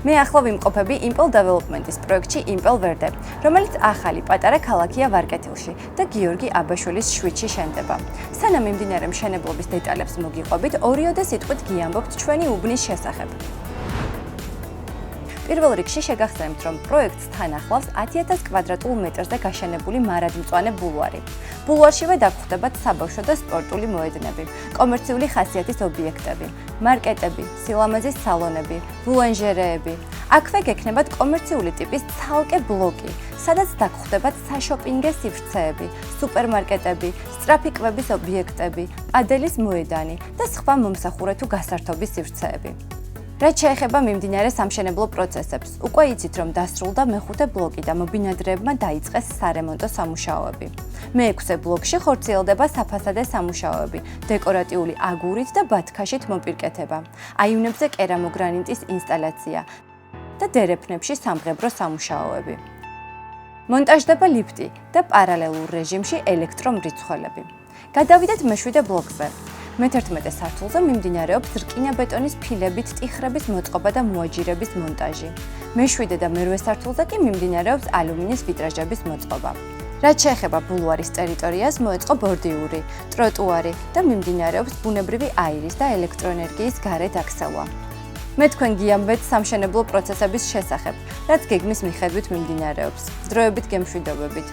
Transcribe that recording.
მე ახლა ვიმყოფები Impel Development-ის პროექტში Impel Verde, რომელიც ახალი პატარა ქალაქია ვარკეთილში და გიორგი აბაშვილის შვიდში შენდება. სანამ მიმდინარე მშენებლობის დეტალებს მოგიყვებით, ორიოდე სიტყვით გიამბობთ ჩვენი უბნის შესახებ. პირველ რიგში შეგახსენებთ, რომ პროექტს თან ახლავს 10,000 კვადრატულ მეტრზე გაშენებული მარადმწვანე ბულვარი. ბულვარშივე დაგხვდებათ საბავშვო და სპორტული მოედნები, კომერციული ხასიათის ობიექტები, მარკეტები, სილამაზის სალონები, ბულანჟერეები. აქვე გექნებათ კომერციული ტიპის ცალკე ბლოკი, სადაც დაგხვდებათ საშოპინგე სივრცეები, სუპერმარკეტები, სწრაფი კვების ობიექტები, პადელის მოედანი და სხვა მომსახურე თუ გასართობის სივრცეები. რაც შეეხება მიმდინარე სამშენებლო პროცესებს, უკვე იცით, რომ დასრულდა მეხუთე ბლოკი და მობინადრეებმა დაიწყეს სარემონტო სამუშაოები. მეექვსე ბლოკში ხორციელდება საფასადე სამუშაოები, დეკორატიული აგურით და ბათქაშით მოპირკეთება, აივნებზე კერამოგრანიტის ინსტალაცია და დერეფნებში სამღებრო სამუშაოები. მონტაჟდება ლიფტი და პარალელურ რეჟიმში ელექტრომრიცხველები. გადავიდეთ მეშვიდე ბლოკზე. მე-11 სართულზე მიმდინარეობს რკინა-ბეტონის ფილებით ტიხრების მოწყობა და მოაჯირების მონტაჟი. მე-7 და მე-8 სართულზე კი მიმდინარეობს ალუმინის ვიტრაჟების მოწყობა. რაც შეეხება ბულვარის ტერიტორიას, მოეწყო ბორდიური, ტროტუარი და მიმდინარეობს ბუნებრივი აირის და ელექტროენერგიის გარე დაქცევა. მე თქვენ გიამბეთ სამშენებლო პროცესების შესახებ, რაც გეგმის მიხედვით მიმდინარეობს. დროებით გემშვიდობებით.